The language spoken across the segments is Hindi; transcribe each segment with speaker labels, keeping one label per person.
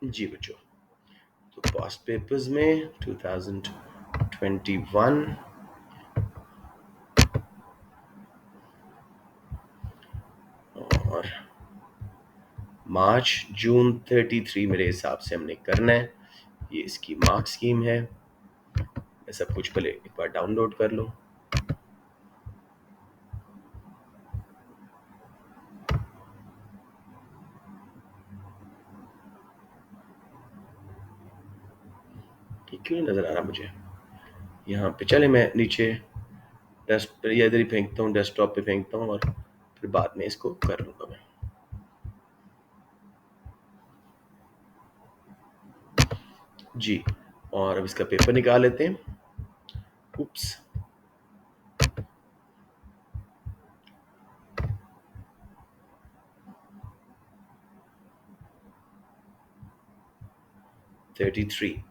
Speaker 1: जी बच्चों, तो पास्ट पेपर्स में 2021 और मार्च जून 33 मेरे हिसाब से हमने करना है। ये इसकी मार्क स्कीम है। मैं सब कुछ पहले एक बार डाउनलोड कर लूँ। ये क्यों नहीं नजर आ रहा मुझे यहाँ पे? चले मैं नीचे डेस्क या इधर ही फेंकता हूँ, डेस्कटॉप पे फेंकता हूँ और फिर बाद में इसको कर लूँगा मैं। जी, और अब इसका पेपर निकाल लेते हैं। उप्स, थर्टी थ्री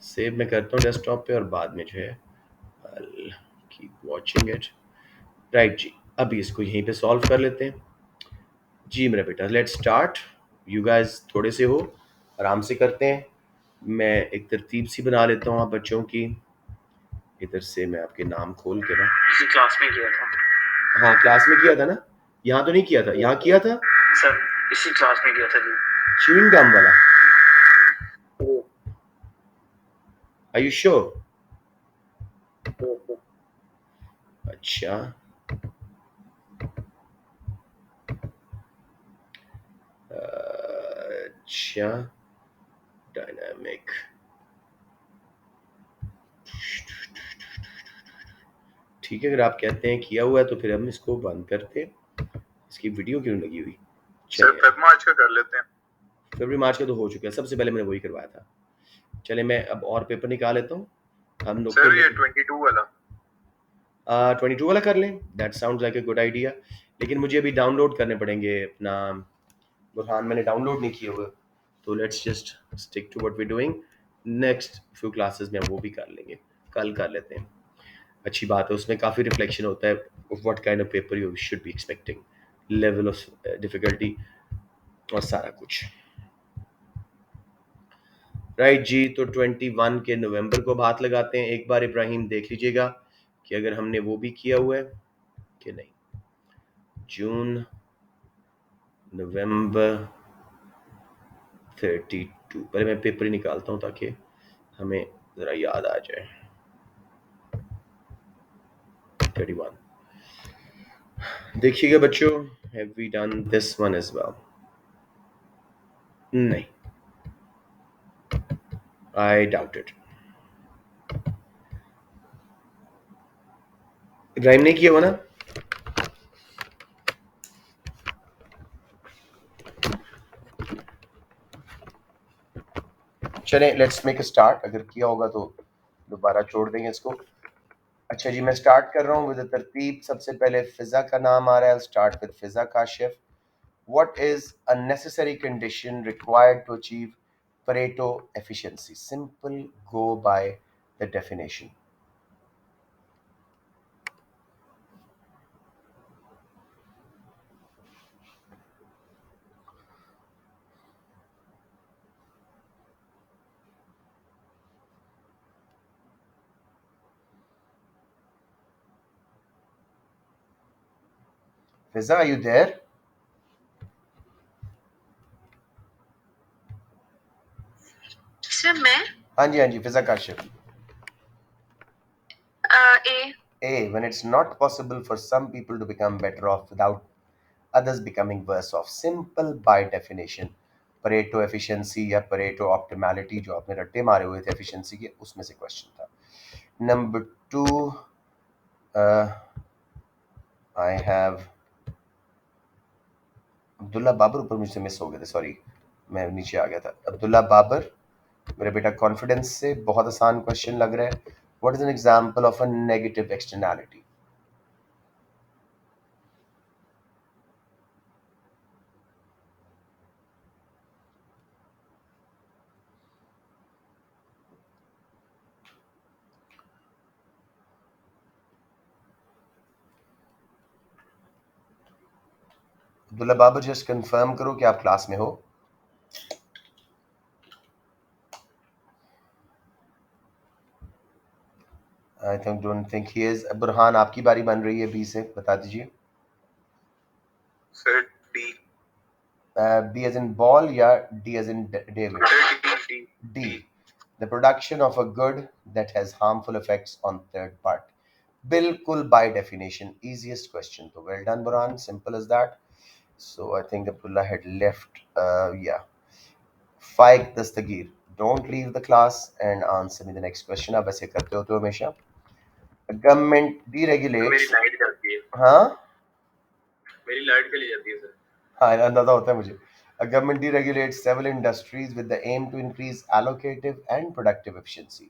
Speaker 1: सेव मैं करता हूँ डेस्कटॉप पे और बाद में जो है कीप वॉचिंग इट। राइट जी, अभी इसको यहीं पे सॉल्व कर लेते हैं। जी मेरा बेटा, लेट्स स्टार्ट। यू गाइस थोड़े से हो, आराम से करते हैं। मैं एक तरतीब सी बना लेता हूँ आप बच्चों की। इधर से मैं आपके नाम खोल के ना,
Speaker 2: इसी क्लास में किया था।
Speaker 1: हाँ क्लास में किया था ना, यहाँ तो नहीं किया था, यहाँ किया था
Speaker 2: सर इसी क्लास में किया था जी।
Speaker 1: च्युइंग गम वाला। Are you sure? अच्छा, अच्छा, डायनामिक। ठीक है, अगर आप कहते हैं किया हुआ है तो फिर हम इसको बंद करते हैं। इसकी वीडियो क्यों लगी हुई?
Speaker 2: सर फेब मार्च का कर लेते हैं।
Speaker 1: फरवरी मार्च का तो हो चुका है, सबसे पहले मैंने वही करवाया था। चले मैं अब और पेपर निकाल लेता हूँ। हम लोग
Speaker 2: सर ये 22 वाला
Speaker 1: 22 वाला कर लें। That sounds like a good idea. लेकिन मुझे अभी डाउनलोड करने पड़ेंगे अपना बुरहान, मैंने डाउनलोड नहीं किए हुए। तो let's just stick to what we doing. Next few classes में हम वो भी कर लेंगे, कल कर लेते हैं। अच्छी बात है, उसमें काफ़ी रिफ्लेक्शन होता है what kind of paper you should be expecting, level of difficulty और सारा कुछ। राइट जी, तो 21 के नवंबर को हाथ लगाते हैं। एक बार इब्राहिम देख लीजिएगा कि अगर हमने वो भी किया हुआ है कि नहीं। जून, नवंबर 32, पहले मैं पेपर ही निकालता हूँ ताकि हमें ज़रा याद आ जाए। 31 देखिएगा बच्चों, have we done this one as well? नहीं, आई डाउट इट। इब्राहिम ने किया हुआ ना? चलें, लेट्स मेक अ स्टार्ट। अगर किया होगा तो दोबारा छोड़ देंगे इसको। अच्छा जी, मैं स्टार्ट कर रहा हूँ विद तरतीब। सबसे पहले फिजा का नाम आ रहा है। Start with Fiza Kashif. What is a necessary condition required to achieve Pareto efficiency? Simple, go by the definition. Fiza, are you there?
Speaker 2: Sir मैं
Speaker 1: हाँ जी, हाँ जी, Fiza Kashif.
Speaker 2: A
Speaker 1: A, when it's not possible for some people to become better off without others becoming worse off. Simple by definition. Pareto efficiency या परेटो ऑप्टिमैलिटी जो आपने रट्टे मारे हुए थे एफिशिएंसी के, उसमें से क्वेश्चन था। Number 2, I have Abdullah Babar, ऊपर मुझसे मिस हो गए थे, सॉरी, मैं नीचे आ गया था। अब्दुल्ला बाबर, मेरा बेटा कॉन्फिडेंस से, बहुत आसान क्वेश्चन लग रहा है। What is an example of a negative externality? Abdullah Babar just confirm करो कि आप क्लास में हो. I think don't think he is. Burhan आपकी बारी बन रही है बी से, बता दीजिए.
Speaker 2: Sir D.
Speaker 1: B as in ball या D as in David?
Speaker 2: D.
Speaker 1: D. The production of a good that has harmful effects on third party. बिल्कुल by definition easiest question. So well done Burhan, simple as that. So I think Abdullah had left. Yeah. Faik Dastagir, don't leave the class and answer me the next question. आप ऐसे करते हो तो हमेशा. Government deregulates. मेरी लाइट जाती है. हाँ. मेरी लाइट चली जाती है सर. हाँ, अंदाजा होता है मुझे. A government deregulates several industries with the aim to increase allocative and productive efficiency.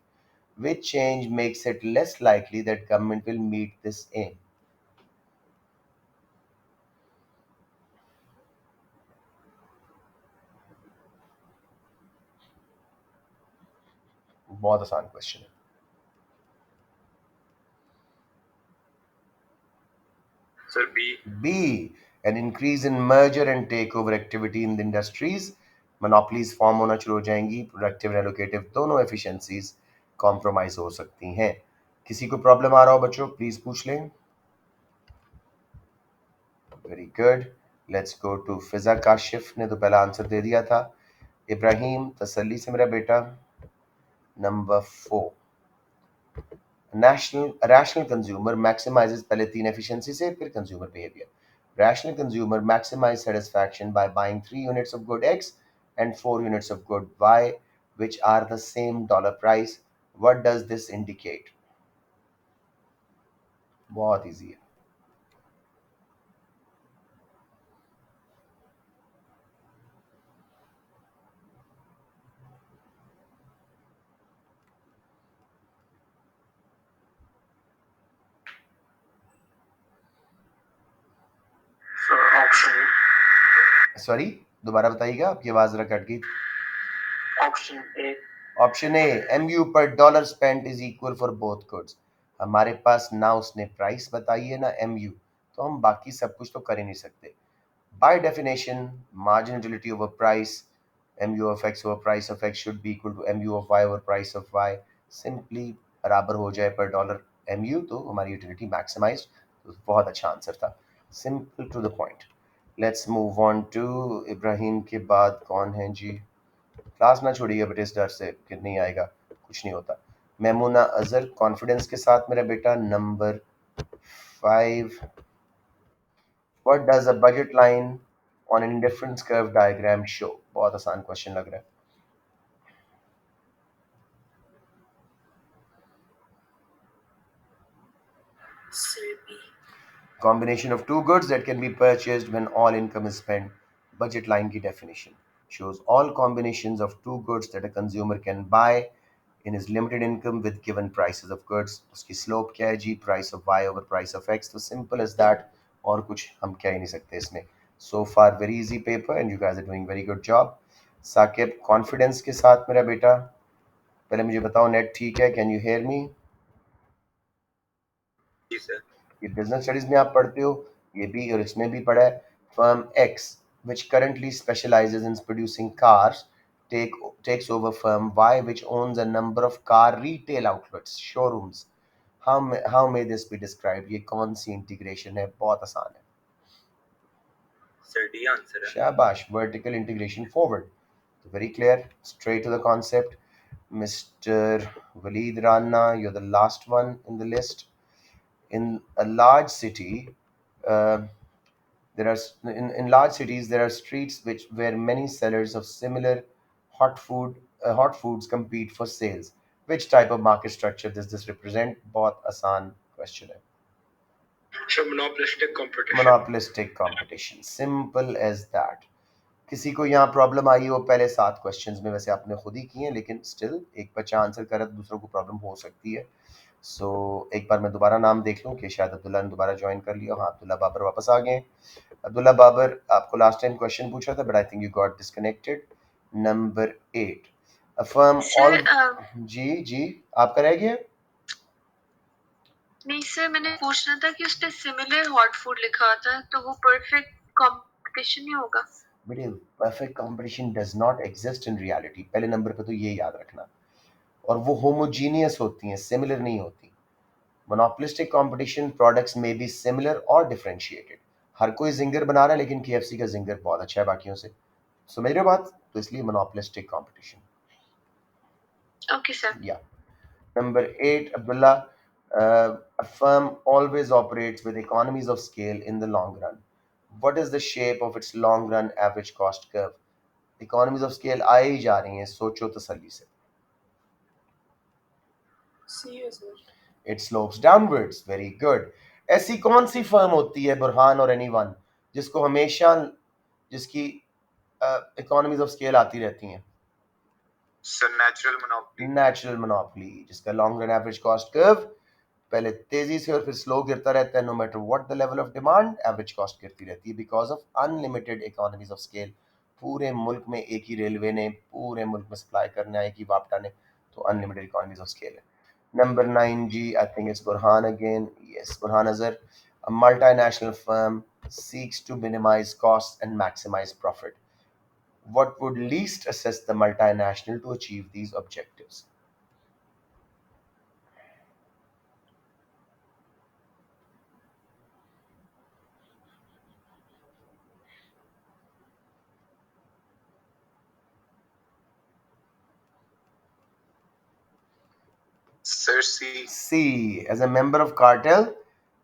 Speaker 1: Which change makes it less likely that government will meet this aim? बहुत आसान क्वेश्चन है.
Speaker 2: Sir B.
Speaker 1: B. An increase in merger and takeover activity in the industries. Monopolies form होना शुरू हो जाएंगी. प्रोडक्टिव और एलोकेटिव दोनों एफिशिएंसीज कॉम्प्रोमाइज हो सकती हैं. किसी को प्रॉब्लम आ रहा हो बच्चों प्लीज पूछ लें. Very good. Let's go to Fiza. Kashif ने तो पहला आंसर दे दिया था. इब्राहिम तसल्ली से मेरा बेटा. नंबर 4. Rational consumer maximizes पहले तीन efficiency से फिर consumer behavior. Rational consumer maximize satisfaction by buying 3 units of good X and 4 units of good Y, which are the same dollar price. What does this indicate? बहुत easy है.
Speaker 2: ऑप्शन.
Speaker 1: सॉरी, दोबारा बताइएगा, आपकी आवाज जरा कट गई.
Speaker 2: Option A.
Speaker 1: Option A. MU पर dollar spent is equal for both goods. हमारे पास ना उसने प्राइस बताई है ना MU, तो हम बाकी सब कुछ तो कर ही नहीं सकते. By definition, marginality over price, MU of X over price of X should be equal to MU of Y over price of Y. Simply बराबर हो जाए पर डॉलर MU तो हमारी यूटिलिटी मैक्सिमाइज्ड. तो बहुत अच्छा आंसर था. Simple to the point. Let's move on to Ibrahim के बाद कौन है जी. क्लास ना छोड़िए बट इस डर से कि नहीं आएगा, कुछ नहीं होता. मेमूना अजहर कॉन्फिडेंस के साथ मेरा बेटा. Number 5. What does a budget line on an indifference curve diagram show? बहुत आसान क्वेश्चन लग रहा है. Combination of two goods that can be purchased when all income is spent. Budget line की definition shows all combinations of two goods that a consumer can buy in his limited income with given prices of goods. उसकी slope क्या है जी? Price of y over price of x. तो simple as that. और कुछ हम कह ही नहीं सकते इसमें. So far very easy paper and you guys are doing very good job. Saqib confidence के साथ मेरा बेटा. पहले मुझे बताओ नेट ठीक है? Can you hear me?
Speaker 2: जी सर.
Speaker 1: ये बिजनेस स्टडीज में आप पढ़ते हो, ये भी और इसमें भी पढ़ा है. Firm x which currently specializes in producing cars takes over firm Y which owns a number of car retail outlets, showrooms. How may this be described? ये कौन सी इंटीग्रेशन है? बहुत आसान है.
Speaker 2: सर डी आंसर है.
Speaker 1: शाबाश. Vertical integration forward. Very clear, straight to the concept. Mr. Waleed Rana, you're the last one in the list. In a large city, uh, there are in large cities there are streets where many sellers of similar hot foods compete for sales. Which type of market structure does this represent? बहुत आसान question है.
Speaker 2: Sir monopolistic competition.
Speaker 1: Monopolistic competition. Simple as that. किसी को यहाँ प्रॉब्लम आई हो पहले 7 क्वेश्चंस में? वैसे आपने खुद ही किए हैं लेकिन स्टिल एक बच्चा आंसर करे तो दूसरों को प्रॉब्लम हो सकती है. सो एक बार मैं दोबारा नाम देख लूँ कि शायद अब्दुल्ला ने दोबारा ज्वाइन कर लिया. हाँ, अब्दुल्ला बाबर वापस आ गए. अब्दुल्ला बाबर, आपको लास्ट टाइम क्वेश्चन पूछा था but I think you got disconnected. Number 8. A firm all. जी जी, आपका रह गया.
Speaker 2: नहीं सर, मैंने पूछना था कि उसने सिमिलर हॉट फूड लिखा था तो वो परफेक्ट
Speaker 1: कंपटीशन नहीं होगा। बेटे perfect competition does not exist in reality, पहले नंबर पे तो ये याद रखना। और वो होमोजीनियस होती हैं, सिमिलर नहीं होती। मोनोपोलिस्टिक कंपटीशन प्रोडक्ट्स में बी सिमिलर और डिफरेंशिएटेड। हर कोई जिंगर बना रहा है लेकिन केएफसी का जिंगर बहुत अच्छा है बाकियों से, समझ रहे हो बात? तो इसलिए मोनोपोलिस्टिक कंपटीशन। Okay sir. या Number 8, Abdullah, a firm always operates with economies of scale in the long run. What is the shape of its long run average cost curve? Economies of scale आए ही जा रही हैं, सोचो तसल्ली से।
Speaker 2: सी है sir.
Speaker 1: It slopes downwards. Very good. ऐसी कौन सी फर्म होती है बुरहान और एनीवन जिसको हमेशा जिसकी इकोनॉमीज ऑफ स्केल आती रहती हैं?
Speaker 2: Sir natural monopoly.
Speaker 1: Natural monopoly, जिसका long run average cost curve पहले तेजी से और फिर स्लो गिरता रहता है। No matter what the level of demand, average cost गिरती रहती है because of unlimited economies of scale. पूरे मुल्क में एक ही रेलवे ने पूरे मुल्क में सप्लाई करना है, एक ही वापटा ने, तो अनलिमिटेड इकोनॉमीज ऑफ स्केल है। नंबर 9 जी, I think it's Burhan again. Yes, Burhan Azhar, a multinational firm seeks to minimize costs and maximize profit. What would least assist the multinational to achieve these objectives?
Speaker 2: Sir C.
Speaker 1: C, as a member of cartel,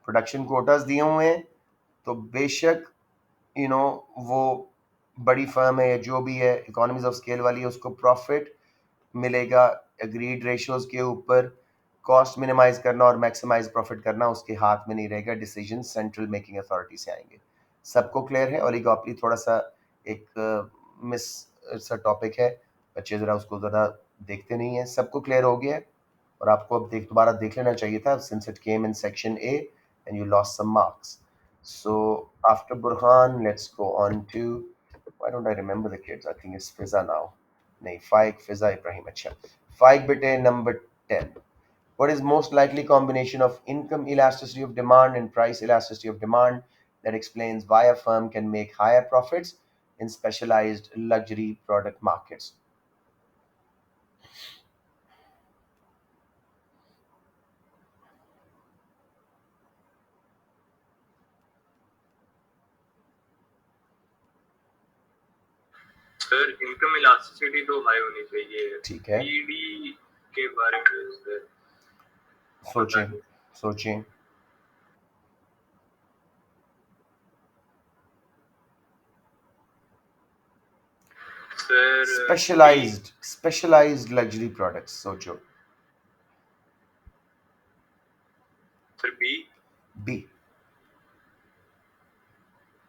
Speaker 1: production quotas दिए हुए हैं, तो बेशक वो बड़ी फर्म है जो भी है इकोनॉमीज ऑफ स्केल वाली है, उसको प्रॉफिट मिलेगा एग्रीड रेशियोज के ऊपर। कॉस्ट मिनिमाइज करना और मैक्सिमाइज प्रॉफिट करना उसके हाथ में नहीं रहेगा, डिसीजन सेंट्रल मेकिंग अथॉरिटी से आएंगे। सबको क्लियर है? ओलिगोपोली थोड़ा सा एक मिस सा टॉपिक है, बच्चे ज़रा उसको ज़रा देखते नहीं है। सबको क्लियर हो गया है? और आपको अब दोबारा देख लेना चाहिए था, since it came in section A and you lost some marks. So after Burhan let's go on to, why don't I remember the kids, I think it's Fiza now. नहीं, फाइक, फिजा, इब्राहिम। अच्छा, फाइक बेटे, number 10, what is most likely combination of income elasticity of demand and price elasticity of demand that explains why a firm can make higher profits in specialized luxury product markets?
Speaker 2: Sir income elasticity तो हाई होनी चाहिए।
Speaker 1: ठीक है,
Speaker 2: पीडी के बारे में सर
Speaker 1: सोचें सोचें।
Speaker 2: सर
Speaker 1: स्पेशलाइज्ड लग्जरी प्रोडक्ट्स, सोचो।
Speaker 2: Sir B.
Speaker 1: B,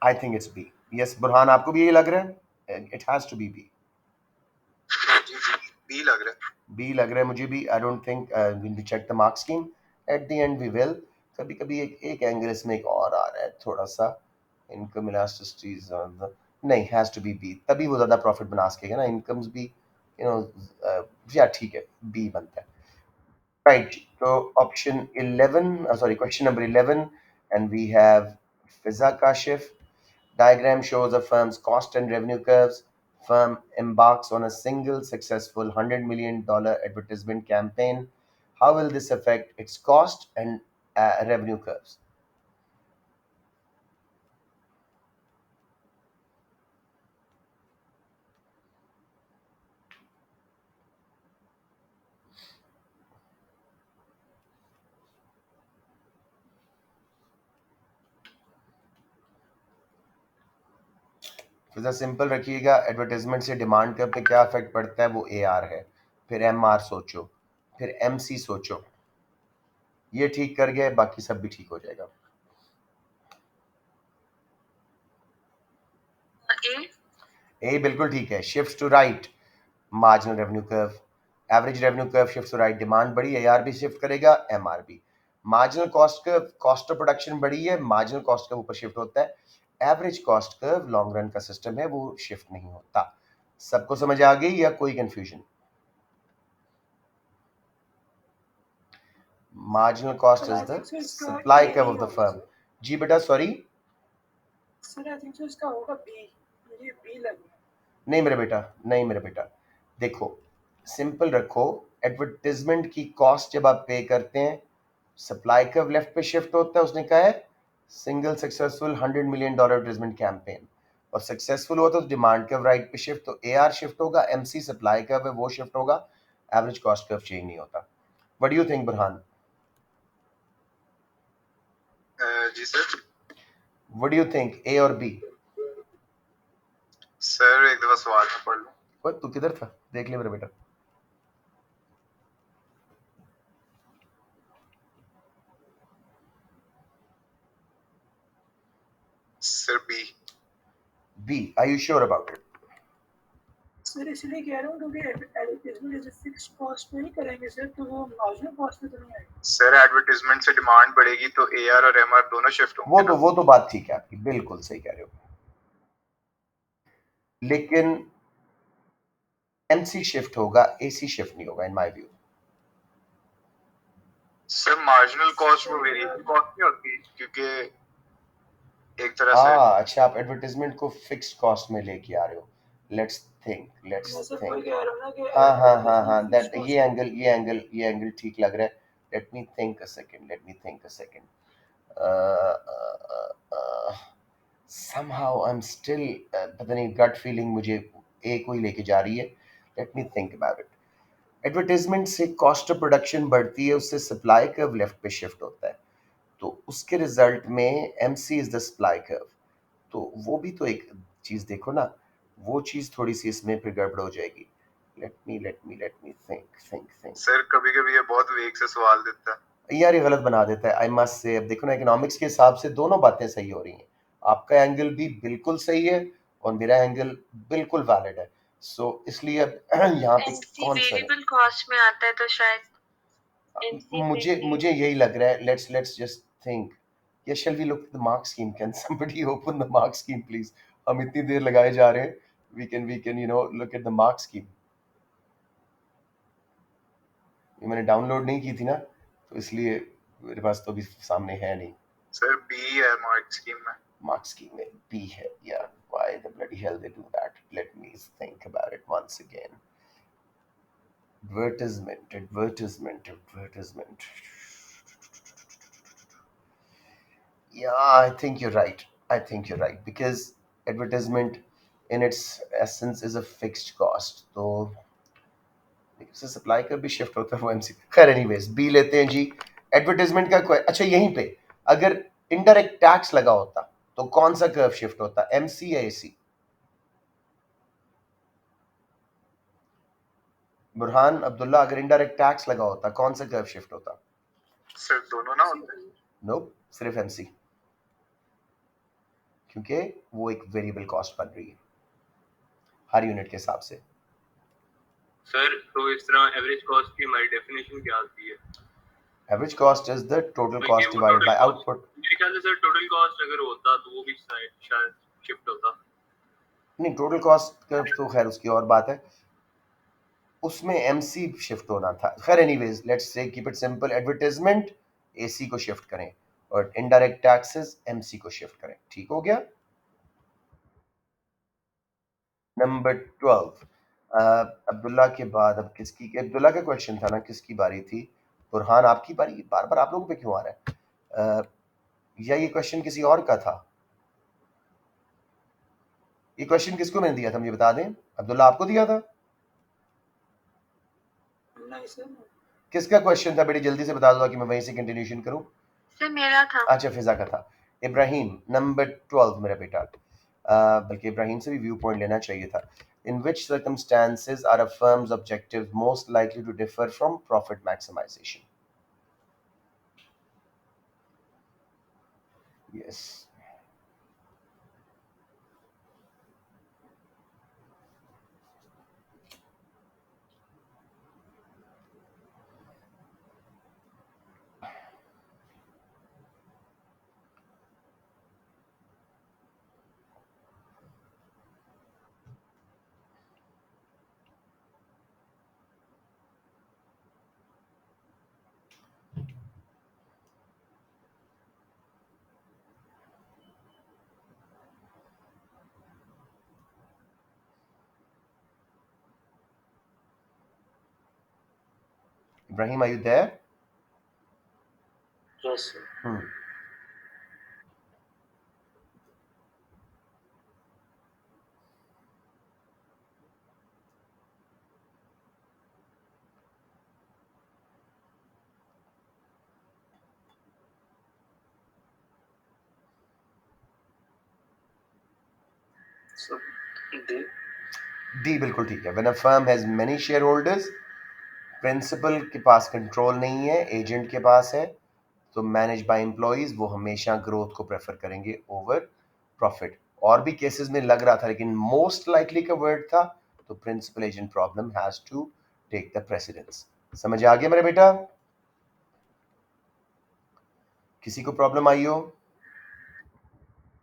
Speaker 1: I think it's B. Yes Burhan, आपको भी यही लग रहा है? It has to be B.
Speaker 2: B B लग रहा है।
Speaker 1: बी लग रहा है मुझे भी। I don't think, will check the mark scheme at the end, we will. कभी कभी एक एंगल इसमें एक और आ रहा है थोड़ा सा, इनकम इलास्टिसिटी नहीं, हैज टू बी बी, तभी वो ज्यादा प्रॉफिट बना सकेगा ना, इनकम्स भी या ठीक है, बी बनता है। राइट, तो option 11, sorry, question number 11, and we have Fiza Kashif. Diagram shows a firm's cost and revenue curves. Firm embarks on a single successful $100 million advertisement campaign. How will this affect its cost and revenue curves? फिर सिंपल रखिएगा, एडवर्टाइजमेंट से डिमांड कर्व पे क्या इफेक्ट पड़ता है, वो ए आर है। फिर एम आर सोचो, फिर एम सी सोचो। ये ठीक कर गए, बाकी सब भी ठीक हो जाएगा। ए बिल्कुल ठीक है, shift to right, marginal revenue curve, average revenue curve shift to right, demand बढ़ी, एआर भी शिफ्ट करेगा, एमआर भी। Marginal cost curve, cost of production बढ़ी है, मार्जिनल कॉस्ट कर्व ऊपर शिफ्ट होता है। Average cost curve long run का सिस्टम है, वो शिफ्ट नहीं होता। सबको समझ आ गई या कोई confusion? Marginal cost is the supply curve of the firm. जी बेटा, sorry, sir I think so इसका होगा बी, मुझे बी लग रहा है। नहीं मेरे बेटा, नहीं मेरे बेटा, देखो सिंपल रखो। एडवर्टाइजमेंट की कॉस्ट जब आप पे करते हैं, सप्लाई कर्व लेफ्ट पे शिफ्ट होता है। उसने कहा है single successful $100 million advertisement campaign, और सक्सेसफुल हुआ तो डिमांड कर्व राइट पे शिफ्ट, तो ए आर शिफ्ट होगा, एमसी सप्लाई कर्व है वो शिफ्ट होगा, एवरेज कॉस्ट कर्व चेंज नहीं होता। What do you think Burhan?
Speaker 2: जी sir.
Speaker 1: What do you think, A और बी?
Speaker 2: सर एक दफा सवाल में पढ़ लो।
Speaker 1: ओए तू किधर था, देख ले मेरा बेटा।
Speaker 2: Sir B.
Speaker 1: B, are you sure about it? Sir इसलिए कह रहा हूँ क्योंकि एडवर्टाइजमेंट एज फिक्स्ड कॉस्ट पे नहीं करेंगे सर, तो वो मार्जिनल कॉस्ट पे तो नहीं आएगा।
Speaker 2: सर एडवर्टाइजमेंट से डिमांड बढ़ेगी तो एआर और एमआर दोनों शिफ्ट होंगे ना।
Speaker 1: वो तो बात ठीक है आपकी, बिल्कुल सही कह रहे हो, लेकिन एमसी शिफ्ट होगा, एसी शिफ्ट नहीं होगा in my view.
Speaker 2: Sir marginal cost वो वेरिएबल कॉस्ट नहीं होती क्योंकि एक तरह से।
Speaker 1: अच्छा आप एडवर्टाइजमेंट को फिक्स्ड कॉस्ट में लेके आ रहे हो। Let's think, let's think. हाँ दैट ये एंगल ठीक लग रहा है। Let me think a second, late me think a second. somehow I'm still पता नहीं गट फीलिंग मुझे ए को ही लेके जा रही है। Let me think about it. Advertisement से कॉस्ट ऑफ प्रोडक्शन बढ़ती है, उससे सप्लाई कर्व लेफ्ट पे शिफ्ट होता है, तो उसके रिजल्ट में M C is the supply curve. तो वो भी तो एक चीज देखो ना, वो चीज थोड़ी सी इसमें फिर गड़बड़ हो जाएगी। Late me think think think.
Speaker 2: Sir कभी कभी ये बहुत वेग से सवाल देता है।
Speaker 1: यार ये गलत बना देता है, आई मस्ट से। अब देखो ना, इकोनॉमिक्स के हिसाब से दोनों बातें सही हो रही हैं। आपका एंगल भी बिल्कुल सही है और मेरा एंगल बिल्कुल वैलिड है। सो इसलिए अब यहाँ पे
Speaker 2: एनसी
Speaker 1: कौन सा
Speaker 2: वेरिएबल कॉस्ट में आता है तो शायद एनसी
Speaker 1: मुझे यही लग रहा है। Let's just think. या shall we look the mark scheme? Can somebody open the mark scheme please? हम इतनी देर लगाए जा रहे हैं। We can look at the mark scheme. ये मैंने डाउनलोड नहीं की थी ना, तो इसलिए मेरे पास तो अभी सामने है नहीं।
Speaker 2: सर बी है मार्क स्कीम में।
Speaker 1: मार्क स्कीम में बी है यार। Why the bloody hell they do that? Let me think about it once again. Advertisement. Yeah, I think you're right because advertisement in its essence is a fixed cost, तो इससे सप्लाई का भी शिफ्ट होता है वो एमसी। खैर एनीवेज बी लेते हैं जी। एडवर्टाइजमेंट का अच्छा यहीं पे अगर इनडायरेक्ट टैक्स लगा होता तो कौन सा कर्व शिफ्ट होता, एमसी या एसी? बुरहान अब्दुल्ला, अगर इनडायरेक्ट टैक्स लगा होता कौन सा कर्व शिफ्ट होता?
Speaker 2: सर दोनों ना होते हैं।
Speaker 1: नो, सिर्फ एमसी, क्योंकि वो एक वेरिएबल कॉस्ट बन रही है हर यूनिट के हिसाब से।
Speaker 2: सर तो इस तरह एवरेज कॉस्ट की हमारी डेफिनेशन क्या आती है?
Speaker 1: Average cost is the total
Speaker 2: क्योंकि
Speaker 1: कॉस्ट
Speaker 2: वो
Speaker 1: divided
Speaker 2: total
Speaker 1: by
Speaker 2: cost
Speaker 1: output.
Speaker 2: मेरे ख्याल से सर टोटल कॉस्ट अगर होता तो वो भी शायद शिफ्ट होता।
Speaker 1: नहीं, टोटल कॉस्ट कर्व तो खैर उसकी और बात है, उसमें एमसी शिफ्ट होना था। खैर anyways let's say keep it simple. Advertisement AC को शिफ्ट करें और इनडायरेक्ट टैक्सेस एमसी को शिफ्ट करें। ठीक हो गया। नंबर 12। अब्दुल्ला के बाद अब किसकी? अब्दुल्ला का क्वेश्चन था ना, किसकी बारी थी? बुरहान आपकी बारी। बार बार आप लोगों पे क्यों आ रहा है? या ये क्वेश्चन किसी और का था? ये क्वेश्चन किसको मैंने दिया था मुझे बता दें। अब्दुल्ला आपको दिया था? नहीं सर। किसका क्वेश्चन था बेटी, जल्दी से बता दो कि मैं वहीं से कंटिन्यूशन करूं।
Speaker 2: सर मेरा था।
Speaker 1: अच्छा फिजा का था। इब्राहिम नंबर 12 मेरा बेटा। बल्कि इब्राहिम से भी व्यू पॉइंट लेना चाहिए था। In which circumstances are a firms objective most likely to differ from profit maximisation? Yes. Ibrahim, are you there?
Speaker 2: Yes, sir.
Speaker 1: Hmm.
Speaker 2: So, D.
Speaker 1: D बिल्कुल ठीक है. When a firm has many shareholders, principal के पास कंट्रोल नहीं है, एजेंट के पास है, तो मैनेज बाय एम्प्लॉइज वो हमेशा ग्रोथ को प्रेफर करेंगे ओवर प्रॉफिट. और भी केसेस में लग रहा था लेकिन मोस्ट लाइकली का वर्ड था, तो principal agent problem has to take the precedence. समझ आ गया मेरे बेटा? किसी को प्रॉब्लम आई हो?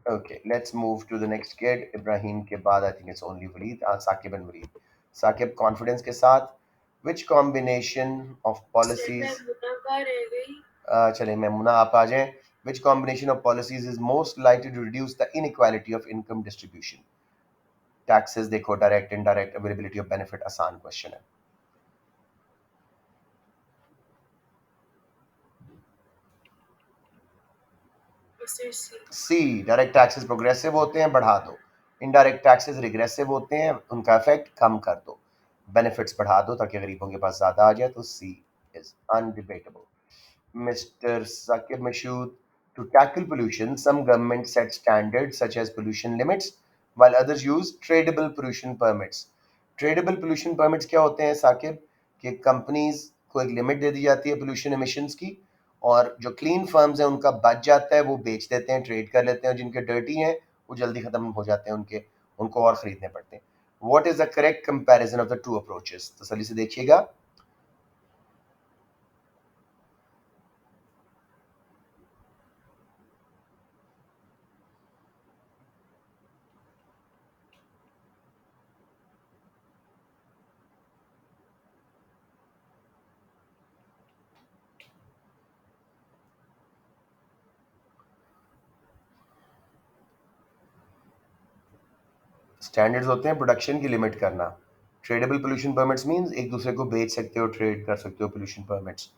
Speaker 1: Okay, let's move to the next kid. Ibrahim के बाद I think it's only Walid. Saqib and Walid. Saqib confidence के साथ, विच कॉम्बिनेशन ऑफ पॉलिसीज, चले मेमुना आप आ जाएं. Which combination of policies is most likely to reduce the inequality of income distribution? Taxes देखो, direct indirect, availability of benefit, आसान क्वेश्चन है. सी, डायरेक्ट टैक्सेस प्रोग्रेसिव होते हैं, बढ़ा दो. इनडायरेक्ट टैक्सेस रिग्रेसिव होते हैं, उनका इफेक्ट कम कर दो. बेनिफिट्स बढ़ा दो ताकि गरीबों के पास ज्यादा आ जाए, तो सी is अनडिबेटेबल. Mr. Zakir Mashood, to tackle pollution, some governments set standards such as pollution limits, while others use tradable pollution permits. Tradable pollution permits क्या होते हैं साकिब? कि कंपनीज को एक लिमिट दे दी जाती है पोल्यूशन एमिशंस की, और जो क्लीन फर्म्स हैं उनका बच जाता है, वो बेच देते हैं, ट्रेड कर लेते हैं, और जिनके डर्टी हैं वो जल्दी खत्म हो जाते हैं, उनके उनको और खरीदने पड़ते हैं. What is the correct comparison of the two approaches? तसल्ली से देखिएगा. स्टैंडर्ड्स होते हैं प्रोडक्शन की लिमिट करना. ट्रेडेबल पोल्यूशन परमिट्स मींस एक दूसरे को बेच सकते हो, ट्रेड कर सकते हो pollution permits.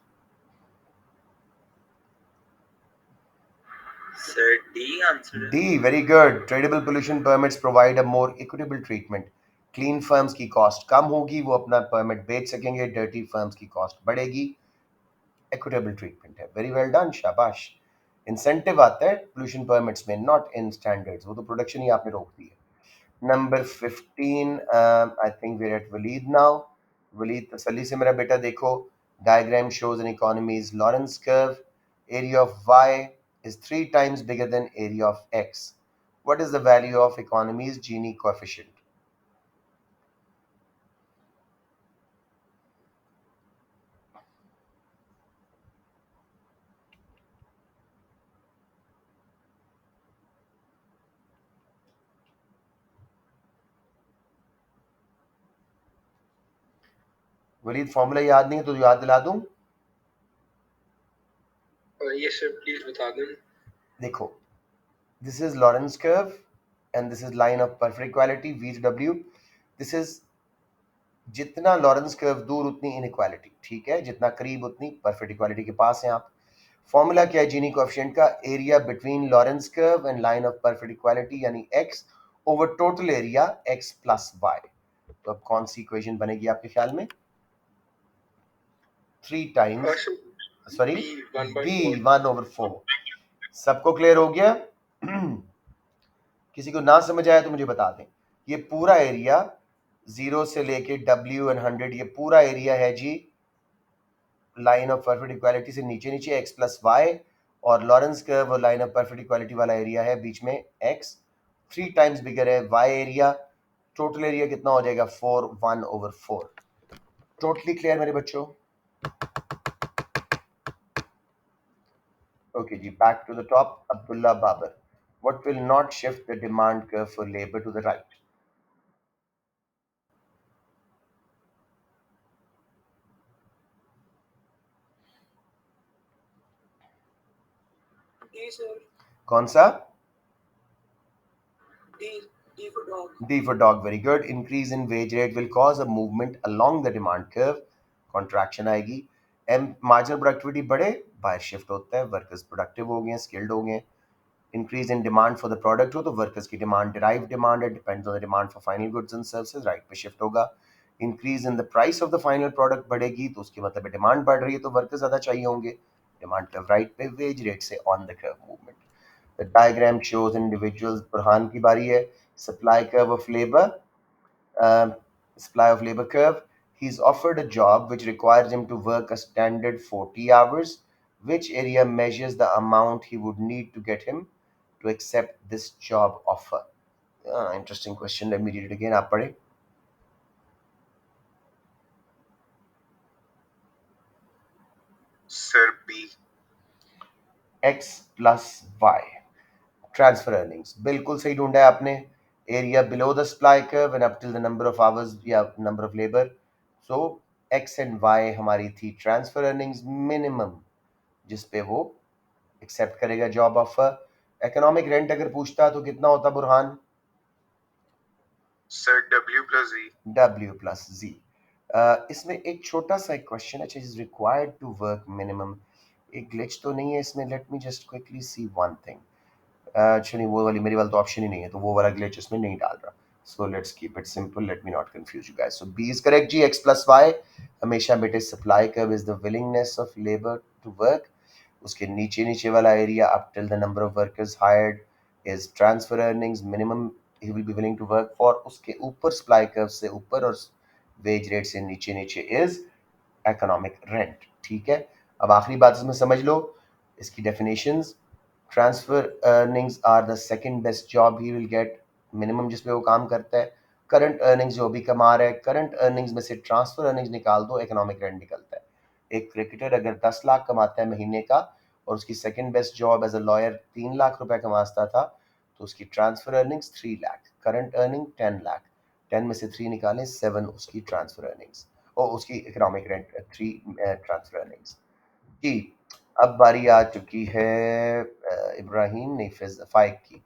Speaker 2: Sir D answer है.
Speaker 1: D, very good. Tradeable pollution permits provide a more equitable treatment. Clean firms की कॉस्ट कम होगी, वो अपना परमिट बेच सकेंगे, डर्टी फर्म्स की कॉस्ट बढ़ेगी. इक्विटेबल ट्रीटमेंट है. वेरी वेल डन, शाबाश. इंसेंटिव आता है पोल्यूशन परमिट्स में, नॉट इन स्टैंडर्ड्स. वो तो प्रोडक्शन ही आपने रोक दी है. Number 15, I think we're at Waleed now. Waleed, तसल्ली से मेरा बेटा देखो. Diagram shows an economy's Lorentz curve. Area of Y is 3 times bigger than area of X. What is the value of economy's Gini coefficient? Walid, formula याद नहीं है तो याद दिला दूं.
Speaker 2: ये सर प्लीज बता दें.
Speaker 1: देखो, this is Lorentz curve and this is line of perfect equality, V to W. This is जितना लॉरेंस कर्व दूर उतनी इनइक्वालिटी, ठीक है, जितना करीब उतनी परफेक्ट इक्वालिटी के पास हैं आप. फॉर्मूला क्या है जीनी कोएफिशिएंट का? Area between Lawrence curve and line of perfect equality, यानी x over total area x plus y. तो अब कौन सी इक्वेशन बनेगी आपके ख्याल में? 3 टाइम्स, सॉरी, b 1/4. सबको क्लियर हो गया? किसी को ना समझ आया तो मुझे बता दें. ये पूरा एरिया 0 से लेके w एंड 100, ये पूरा एरिया है जी लाइन ऑफ परफेक्ट इक्वालिटी से नीचे नीचे x प्लस वाई, और लॉरेंस कर्व और लाइन ऑफ परफेक्ट इक्वालिटी वाला एरिया है बीच में x. 3 टाइम्स बिगर है y एरिया. टोटल एरिया कितना हो जाएगा? 1/4. टोटली क्लियर मेरे बच्चों? ओके जी, back to the top. Abdullah Babar, what will not shift the demand curve for labor to the right?
Speaker 2: D sir.
Speaker 1: कौन सा?
Speaker 2: D. D for dog.
Speaker 1: D for dog, very good. Increase in wage rate will cause a movement along the demand curve. Contraction आएगी. एम मार्जिनल प्रोडक्टिविटी बढ़े, बायर शिफ्ट होता है, वर्कर्स प्रोडक्टिव हो गए, स्किल्ड हो गए, increase in demand for the product हो तो वर्कर्स की डिमांड डिराइव डिमांड है, depends on the demand for final goods and services, right पे शिफ्ट होगा। Increase in the price of the final product बढ़ेगी तो उसकी मतलब डिमांड बढ़ रही है तो वर्कर्स ज्यादा चाहिए होंगे, डिमांड कर्व राइट पे, वेज रेट से on the curve movement. The diagram shows individuals, Burhan की बारी है, supply curve of labour, supply of labor curve. He's offered a job which requires him to work a standard 40 hours. Which area measures the amount he would need to get him to accept this job offer? Interesting question. Let me read it again. आप पढ़े.
Speaker 2: Sir B.
Speaker 1: X plus Y. Transfer earnings. बिल्कुल सही ढूंढा है आपने. Area below the supply curve and up till the number of hours या number of labor. So X and Y हमारी थी transfer earnings minimum जिस पे वो एक्सेप्ट करेगा जॉब ऑफर। इकोनॉमिक रेंट अगर पूछता तो कितना होता Burhan?
Speaker 2: Sir W plus G.
Speaker 1: W plus G. इसमें एक छोटा सा एक क्वेश्चन है, is required to work minimum, एक ग्लिच तो नहीं है इसमें? Let me just quickly see one thing. अच्छा नहीं, वो वाली मेरी वाली तो ऑप्शन ही नहीं है, तो वो वाला ग्लिच इसमें नहीं डाल रहा। So let's keep it simple, let me not confuse you guys. So B is correct जी, एक्स प्लस वाई हमेशा बेटे supply curve is the willingness of labour to work, उसके नीचे नीचे वाला area up till the number of workers hired is transfer earnings minimum he will be willing to work for, उसके ऊपर सप्लाई कर्व से ऊपर और वेज रेट से नीचे नीचे इज इकोनॉमिक रेंट। ठीक है, अब आखिरी बात इसमें समझ लो इसकी definitions. Transfer earnings are the second best job he will get, minimum जिस पे वो काम करता है। करंट अर्निंग्स जो भी कमा रहा है, करंट अर्निंग्स में से ट्रांसफर अर्निंग्स निकाल दो, इकोनॉमिक रेंट निकलता है। एक क्रिकेटर अगर 10 लाख कमाता है महीने का और उसकी second best job as a lawyer 3 lakh रुपए कमाता था तो उसकी transfer earnings 3 lakh, current earning 10 lakh, 10 में से 3 निकालें 7 उसकी ट्रांसफर अर्निंग्स और उसकी इकोनॉमिक रेंट 3 ट्रांसफर अर्निंग्स जी। अब बारी आ चुकी है इब्राहिम नहीं फाइक की।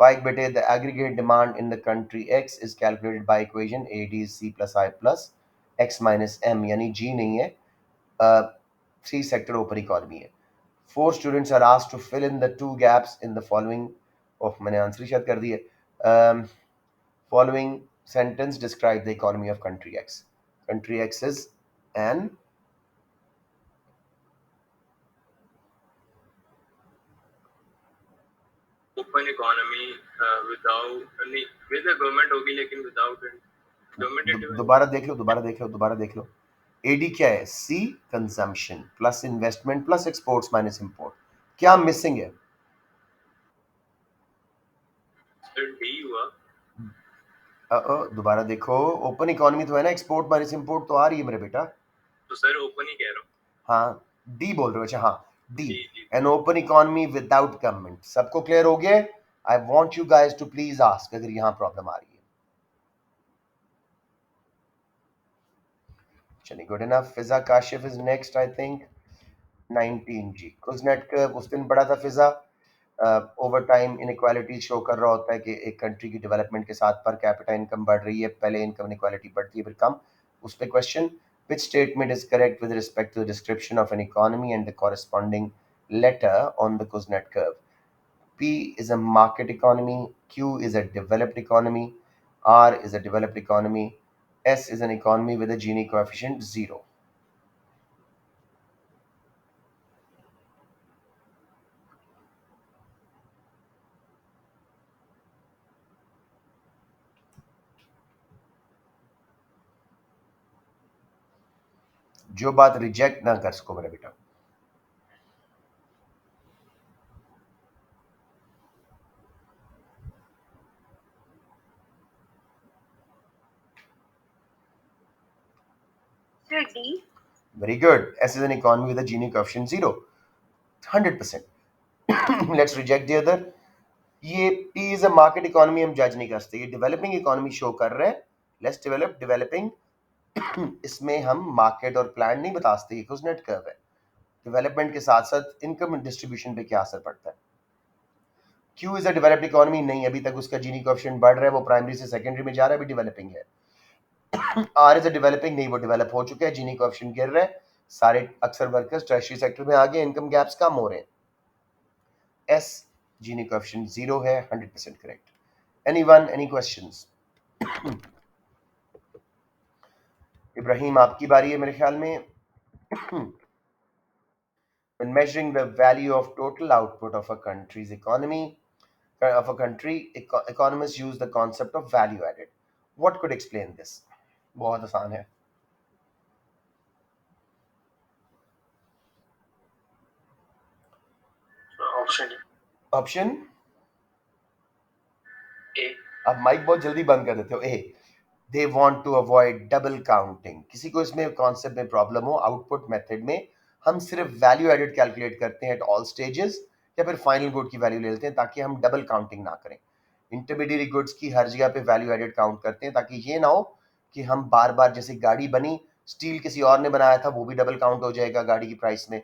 Speaker 1: फाइक बेटे, the aggregate demand in the country X is calculated by equation A D C plus I plus X minus M, यानी जी नहीं है, 3 सेक्टर ओपन इकोनॉमी है। 4 students are asked to fill in the 2 gaps in the following, ओह मैंने आंसर शायद कर दी है। Following sentence describe the economy of country X. Country X is an
Speaker 2: open economy without नहीं, विद द गवर्नमेंट होगी लेकिन विदाउट गवर्नमेंट इंटरवेंशन।
Speaker 1: दोबारा देख लो, दोबारा देख लो, दोबारा देख लो। एडी क्या है? C consumption plus investment plus exports minus import, क्या मिसिंग है?
Speaker 2: सर डी हुआ।
Speaker 1: दोबारा देखो, ओपन इकोनॉमी तो है ना, एक्सपोर्ट माइनस इंपोर्ट तो आ रही है मेरे बेटा।
Speaker 2: तो सर ओपन ही कह रहा हूँ।
Speaker 1: हाँ डी बोल रहे हो? अच्छा हाँ डी,
Speaker 2: जी जी।
Speaker 1: An open economy without government. सबको क्लियर हो गया? I want you guys to please ask अगर यहाँ प्रॉब्लम आ रही है। चलिए good enough. Fiza Kashif is next I think. 19 जी, कुजनेट कर्व उस दिन पढ़ा था Fiza. Over time inequality show कर रहा होता है कि एक कंट्री की डेवलपमेंट के साथ पर कैपिटा इनकम बढ़ रही है, पहले इनकम इनइक्वालिटी बढ़ती है फिर कम। उस पे question, which statement is correct with respect to the description of an economy and the corresponding letter on the Kuznets curve? P is a market economy, Q is a developed economy, R is a developed economy, S is an economy with a Gini coefficient 0. जो बात रिजेक्ट ना कर सको मेरा बेटा।
Speaker 2: Sir D.
Speaker 1: Very good. S is an economy with a Gini coefficient 0. 100%. Let's reject the other. ये P is a market economy हम जज नहीं कर सकते, ये डेवलपिंग इकोनॉमी शो कर रहे हैं। लेट्स डेवलप डेवलपिंग, इसमें हम मार्केट और प्लान नहीं बता सकते, कुछ नेट कर्व है। डेवलपमेंट के साथ साथ इनकम डिस्ट्रीब्यूशन पे क्या असर पड़ता है? Q is a developed economy नहीं, अभी तक उसका जीनी कोएफिशिएंट बढ़ रहा है, वो प्राइमरी से सेकेंडरी में जा रहा है, अभी डेवलपिंग है। आर इज अ डेवलपिंग नहीं, वो डेवलप हो चुका है, जीनी कोएफिशिएंट गिर रहा है। सारे अक्सर वर्कर्स टर्शियरी सेक्टर में आ गए, इनकम गैप्स कम हो रहे हैं। एस, जीनी कोएफिशिएंट 0 है, 100% correct. Anyone, any questions? Ibrahim, आपकी बारी है मेरे ख्याल में। When measuring the value of total output of a country's economy, economists use the concept of value added. What could explain this? बहुत आसान है।
Speaker 2: Option
Speaker 1: option?
Speaker 2: ए।
Speaker 1: आप माइक बहुत जल्दी बंद कर देते हो। A, they want to avoid double counting. किसी को इसमें कॉन्सेप्ट में प्रॉब्लम हो, आउटपुट मेथड में हम सिर्फ वैल्यू एडेड कैलकुलेट करते हैं एट ऑल स्टेजेस, या फिर फाइनल गुड की वैल्यू ले लेते हैं ताकि हम डबल काउंटिंग ना करें। इंटरमीडिएट गुड्स की हर जगह पे वैल्यू एडेड काउंट करते हैं ताकि ये ना हो कि हम बार बार, जैसे गाड़ी बनी, स्टील किसी और ने बनाया था, वो भी डबल काउंट हो जाएगा गाड़ी की प्राइस में।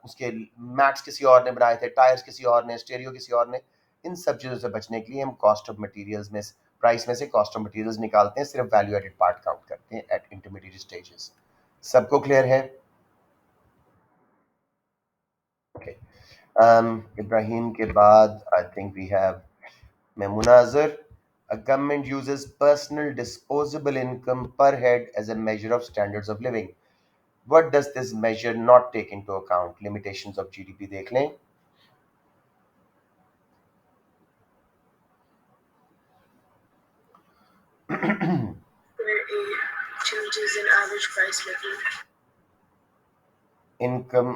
Speaker 1: उसके मैट्स किसी और ने बनाए थे, टायर्स किसी और ने, स्टेरियो किसी और ने। इन सब चीज़ों से बचने के लिए हम कॉस्ट ऑफ मटेरियल्स में, प्राइस में से कॉस्ट ऑफ मटेरियल्स निकालते हैं, सिर्फ वैल्यू एडेड पार्ट काउंट करते हैं एट इंटरमीडिएट स्टेजेस। सबको क्लियर है? ओके। इब्राहिम के बाद I think we have Memunazar. A government uses personal disposable income per head as a measure of standards of living. What does this measure not take into account? Limitations of GDP देख लें।
Speaker 2: changes in average price level.
Speaker 1: Income,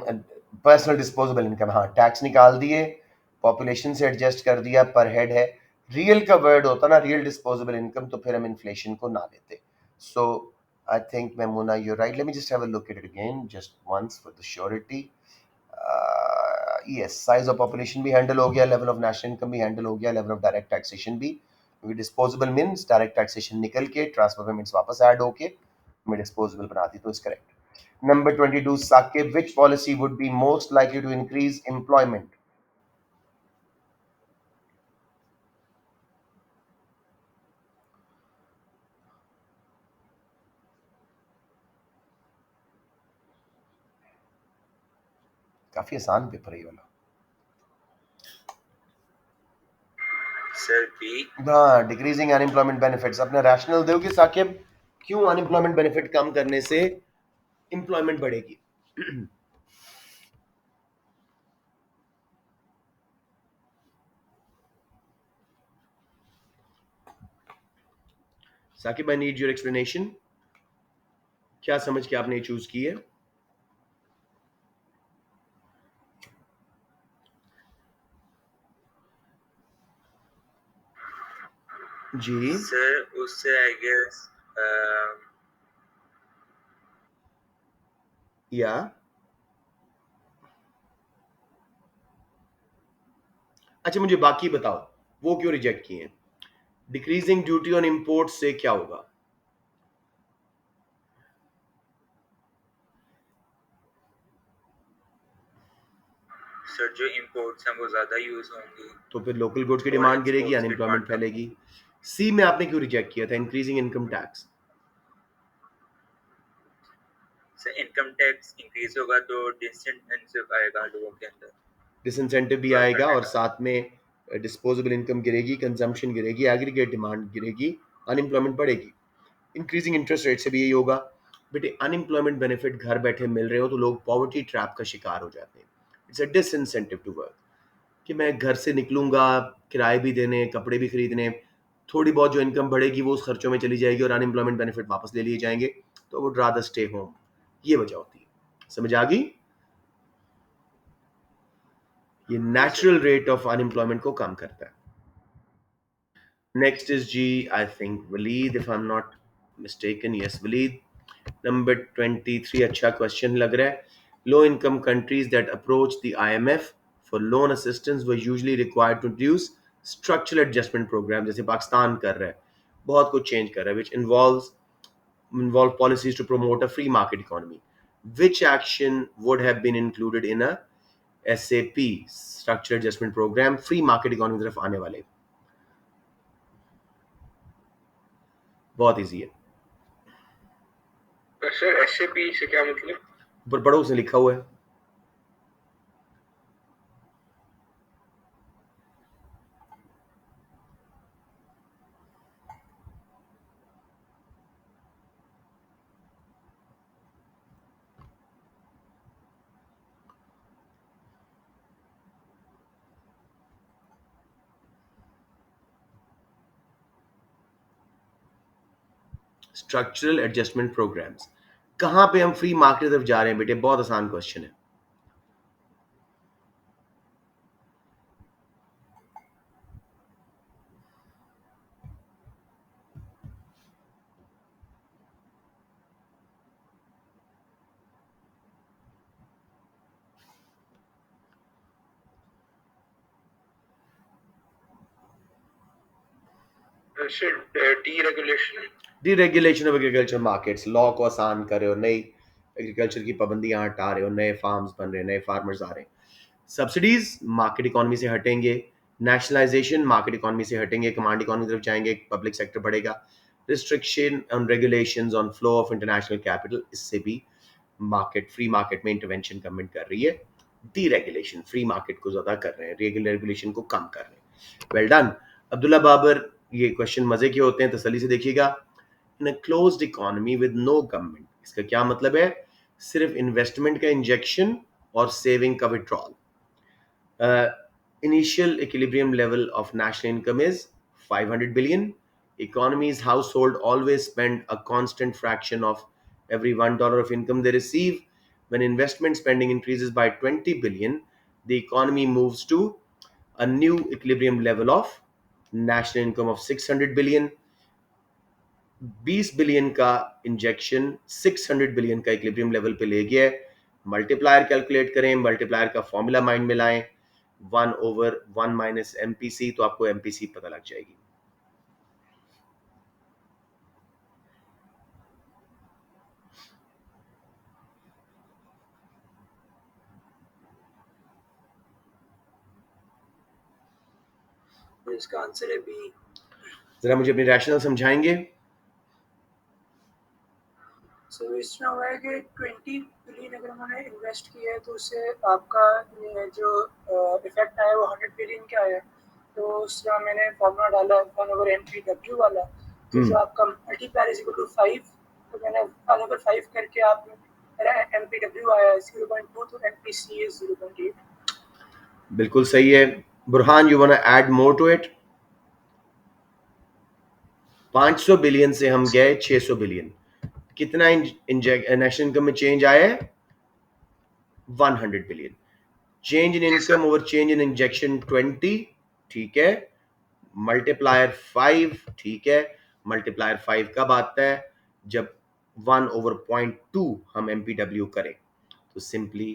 Speaker 1: personal disposable income, हाँ, टैक्स निकाल दिए, पॉपुलेशन से एडजस्ट कर दिया, पर हेड है। रियल का वर्ड होता ना, रियल डिस्पोजेबल इनकम, तो फिर हम इन्फ्लेशन को ना लेते। So I think Memuna, you right. Let me just have a look at it again just once for the surety. Yes, size of population भी हैंडल हो गया, लेवल ऑफ नेशनल इनकम भी हैंडल हो गया, लेवल ऑफ डायरेक्ट टैक्सेशन भी, क्योंकि डिस्पोजेबल मीन्स डायरेक्ट टैक्सेशन निकल के ट्रांसफर पेमेंट्स वापस ऐड होके हमें डिस्पोजेबल बना दी, तो इस correct. Number 22, Saqib, which policy would be most likely to increase employment? काफी आसान पेपर है ये वाला।
Speaker 2: Sir B.
Speaker 1: हाँ, डिक्रीजिंग अनएम्प्लॉयमेंट बेनिफिट्स। अपना रैशनल दोगे साकिब, क्यों अनएम्प्लॉयमेंट बेनिफिट कम करने से एम्प्लॉयमेंट बढ़ेगी? Saqib, I need your explanation. क्या समझ के आपने चूज की है? जी।
Speaker 2: सर उससे आई गेस
Speaker 1: या अच्छा, मुझे बाकी बताओ, वो क्यों रिजेक्ट किए हैं? डिक्रीजिंग ड्यूटी ऑन इंपोर्ट से क्या होगा?
Speaker 2: सर जो इंपोर्ट्स हैं वो ज्यादा यूज होंगी
Speaker 1: तो फिर लोकल गुड्स की
Speaker 2: और
Speaker 1: डिमांड गिरेगी,
Speaker 2: एक्सपोर्ट्स की
Speaker 1: अनएम्प्लॉयमेंट
Speaker 2: डिमांड कम।
Speaker 1: फैलेगी। सी में आपने क्यों रिजेक्ट किया था, increasing income tax?
Speaker 2: Sir income tax increase होगा तो डिसइंसेंटिव आएगा लोगों के अंदर
Speaker 1: डिसइंसेंटिव भी
Speaker 2: वर्क
Speaker 1: आएगा
Speaker 2: करने
Speaker 1: और
Speaker 2: का।
Speaker 1: साथ में डिस्पोजेबल इनकम गिरेगी, कंजम्पशन गिरेगी, एग्रीगेट डिमांड गिरेगी, अनएम्प्लॉयमेंट बढ़ेगी। इंक्रीजिंग इंटरेस्ट रेट से भी यही होगा। बेटे, अनएम्प्लॉयमेंट बेनिफिट घर बैठे मिल रहे हो तो लोग पॉवर्टी ट्रैप का शिकार हो जाते हैं। It's a disincentive to work, कि मैं घर से निकलूंगा, किराए भी देने, कपड़े भी खरीदने, थोड़ी बहुत जो इनकम बढ़ेगी वो उस खर्चों में चली जाएगी और अनएम्प्लॉयमेंट बेनिफिट वापस ले लिए जाएंगे, तो वुड रादर स्टे होम। ये वजह होती है। समझ आ गई? ये
Speaker 2: जी सर।
Speaker 1: नेचुरल रेट ऑफ अनएम्प्लॉयमेंट को कम करता है। नेक्स्ट इज जी, I think Waleed, if I am not mistaken, yes Waleed. Number 23, अच्छा क्वेश्चन लग रहा है। Low income countries that approach the IMF for loan assistance were usually required to introduce structural adjustment programme, जैसे पाकिस्तान कर रहा है, बहुत कुछ चेंज कर रहा है, विच involve policies to promote a free market economy. Which action would have been included in a SAP, Structural Adjustment Program, free market economy की तरफ आने वाले? बहुत इजी है।
Speaker 2: सर एसएपी से क्या मतलब?
Speaker 1: ऊपर पढ़ो, उसने लिखा हुआ है। Structural adjustment programmes. कहां पे हम फ्री मार्केट की तरफ जा रहे हैं बेटे? बहुत आसान क्वेश्चन है।
Speaker 2: Deregulation.
Speaker 1: Deregulation of agriculture markets, law को आसान कर रहे हो, नई एग्रीकल्चर की पाबंदियां हटा रहे हो, नए फार्म्स बन रहे हैं, नए फार्मर्स आ रहे हैं। सब्सिडीज मार्केट इकोनॉमी से हटेंगे। नेशनलाइजेशन मार्केट इकोनॉमी से हटेंगे, कमांड इकोनॉमी की तरफ जाएंगे, पब्लिक सेक्टर बढ़ेगा। Restriction on regulations on flow of international capital, इससे भी मार्केट, फ्री मार्केट में इंटरवेंशन गवर्नमेंट कर रही है। डीरेगुलेशन, फ्री मार्केट को ज्यादा कर रहे हैं, रेगुलेशन को कम कर रहे हैं। Well done Abdullah Babar. ये क्वेश्चन मजे के होते हैं, तसल्ली से देखिएगा। In a closed economy with no government, इसका क्या मतलब है? सिर्फ इन्वेस्टमेंट का इंजेक्शन और सेविंग का withdrawal. Initial equilibrium level of national income is 500 billion. Economies household always spend a constant fraction of every $1 of income they receive. When investment spending increases by 20 billion, the economy moves to a new equilibrium level of national income of 600 billion. 20 billion का इंजेक्शन 600 बिलियन का इक्विलिब्रियम लेवल पे ले गया है। मल्टीप्लायर कैलकुलेट करें, मल्टीप्लायर का फॉर्मूला माइंड में लाएं, 1/1 माइनस एमपीसी, तो आपको एमपीसी पता लग जाएगी।
Speaker 2: इसका आंसर है बी।
Speaker 1: जरा मुझे अपनी रैशनल समझाएंगे।
Speaker 2: सो इसमें हुआ है कि 20 बिलियन अगर उन्होंने इन्वेस्ट किया है तो उससे आपका जो इफेक्ट आया वो 100 बिलियन का आया। तो उसका मैंने फॉर्मूला डाला 1/MP W वाला। तो जो आपका मल्टीप्लायर इज इक्वल टू 5, तो मैंने 1/5 करके आप मेरा MP W आया 0.2, तो MPC इज 0.8।
Speaker 1: बिल्कुल सही है। Burhan, you want to add more to it? 500 billion से हम गए 600 बिलियन। कितना नेशनल इनकम में चेंज आया है? 100 billion. Change in income over change in injection 20, ठीक है। मल्टीप्लायर 5, ठीक है। मल्टीप्लायर 5 कब आता है? जब 1/0.2 हम एमपीडब्ल्यू करें। तो सिंपली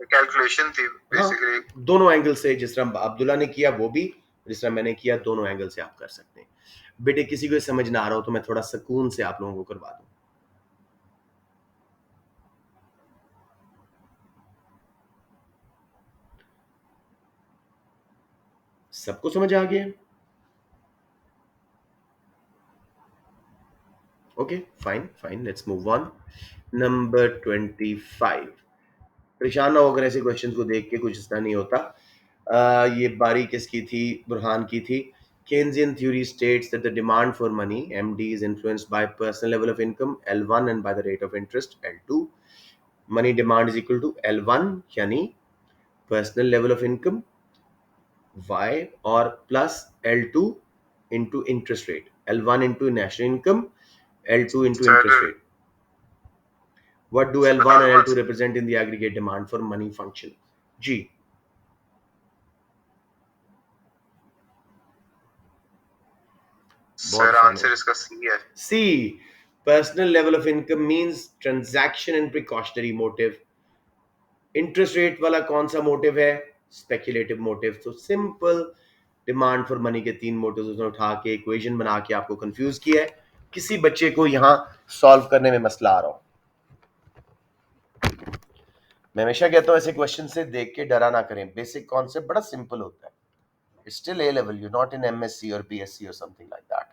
Speaker 2: कैलकुलेशन थी
Speaker 1: हाँ,
Speaker 2: बेसिकली।
Speaker 1: दोनों एंगल से, जिस तरह अब्दुल्ला ने किया वो भी, जिस तरह मैंने किया, दोनों एंगल से आप कर सकते हैं। बेटे किसी को समझ ना आ रहा हो तो मैं थोड़ा सुकून से आप लोगों को करवा दूं। सबको समझ आ गया? Okay, fine fine, let's move on. Number 25। परेशान ना हो अगर ऐसे क्वेश्चंस को देख के कुछ इस तरह नहीं होता। ये बारी किसकी थी? बुरहान की थी। Keynesian theory states that the demand for money, MD, is influenced by personal level of income, L1, and by the rate of interest, L2. Money demand is equal to L1, यानी personal level of income, Y, और plus L2 into interest rate. L1 into national income, L2 into interest rate. What do L1 and L2 represent in the aggregate demand for money function? G.
Speaker 2: Sir answer इसका सी है।
Speaker 1: C. Personal level of income means transaction and precautionary motive. Interest rate वाला कौन सा मोटिव है? Speculative motive. तो सिंपल डिमांड फॉर मनी के तीन मोटिव उसने उठा के इक्वेशन बना के आपको कंफ्यूज किया है। किसी बच्चे को यहां सॉल्व करने में मसला आ रहा हो, मैं हमेशा कहता हूं ऐसे क्वेश्चन से देख के डरा ना करें। बेसिक कॉन्सेप्ट बड़ा सिंपल होता है। Still a level, you not in MSc और पीएससी और something like that.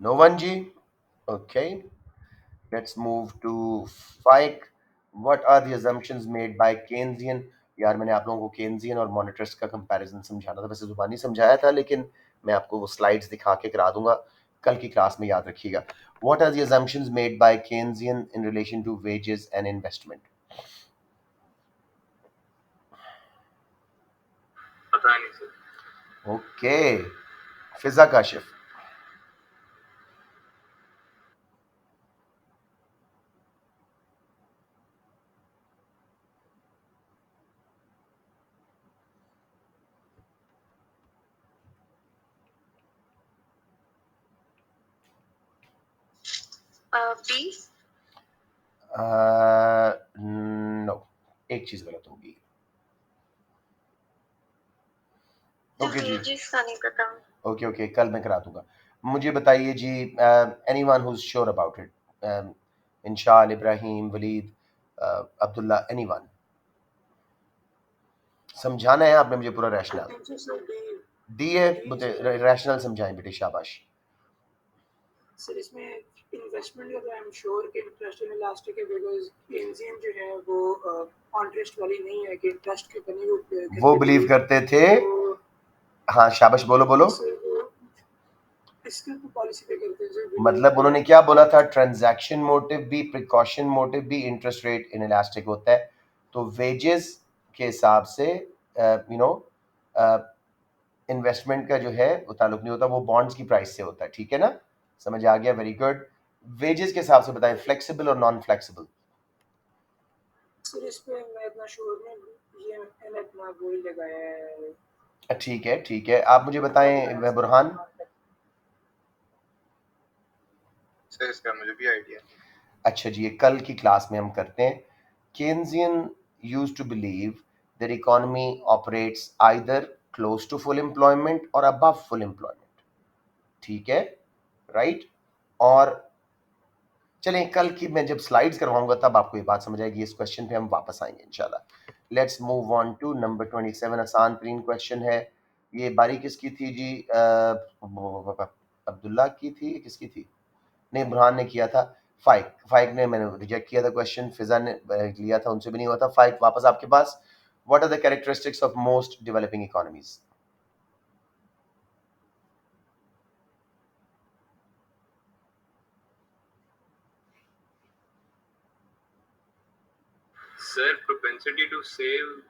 Speaker 1: No one G? Okay. Let's move to FIC. What are the assumptions made by Keynesian? यार मैंने आप लोगों को केन्जियन और मॉनिटरिस्ट का कंपैरिजन समझाना था, वैसे जुबानी समझाया था, लेकिन मैं आपको वो स्लाइड्स दिखा के करा दूंगा, कल की क्लास में याद रखिएगा. What are the assumptions made by Keynesian in relation to wages and investment? पता नहीं सर. Okay. फिजा काशिफ. बी. नो, एक चीज गलत होगी. ओके जी. wages का नहीं पता. ओके ओके, कल मैं करा दूंगा. मुझे बताइए जी, anyone who is sure about it, Inshal, Ibrahim, Waleed, Abdullah, anyone. समझाना है आपने मुझे पूरा रैशनल. डी है, मुझे रैशनल समझाएं बेटे, शाबाश.
Speaker 2: सर इसमें इन्वेस्टमेंट का तो आई एम श्योर कि इंटरेस्ट इन इलास्टिक है, बिकॉज केन्जियन जो है वो इंटरेस्ट वाली नहीं है कि इंटरेस्ट के बनी
Speaker 1: वो बिलीव करते थे.
Speaker 2: तो
Speaker 1: हाँ शाबाश, बोलो बोलो.
Speaker 2: सर वो इसके ऊपर पॉलिसी पे करते हैं सर.
Speaker 1: मतलब उन्होंने क्या बोला था, ट्रांजैक्शन मोटिव भी, प्रिकॉशन मोटिव भी, इंटरेस्ट रेट इन इलास्टिक होता है. तो वेजेस के हिसाब से यू नो इन्वेस्टमेंट का जो है वो ताल्लुक नहीं होता, वो बॉन्ड्स की प्राइस से होता है. ठीक है ना, समझ आ गया, वेरी गुड. वेजेस के हिसाब से बताएं, फ्लेक्सिबल और नॉन फ्लेक्सिबल.
Speaker 2: सर इस पे मैं इतना श्योर नहीं, ये मैंने अपना वही लगाया है.
Speaker 1: ठीक है ठीक है, आप मुझे बताएं वह बुरहान. सर इसका मुझे भी आइडिया. अच्छा जी, ये कल की क्लास में हम करते हैं. Keynesian used to believe that economy operates either close to full employment और अबव फुल एम्प्लॉयमेंट. ठीक है, राइट. और चलें, कल की मैं जब स्लाइड्स करवाऊंगा तब आपको ये बात समझ आएगी. इस क्वेश्चन पे हम वापस आएंगे इंशाल्लाह. Let's move on to number 27. आसान तरीन क्वेश्चन है ये. बारी किसकी थी जी? अब्दुल्ला की थी, किसकी थी? नहीं, बुरहान ने किया था. फाइक, फाइक ने, मैंने रिजेक्ट किया था क्वेश्चन. फिजा ने लिया था, उनसे भी नहीं हुआ था. फाइक वापस आपके पास. What are the characteristics of most developing economies? Sir propensity to save,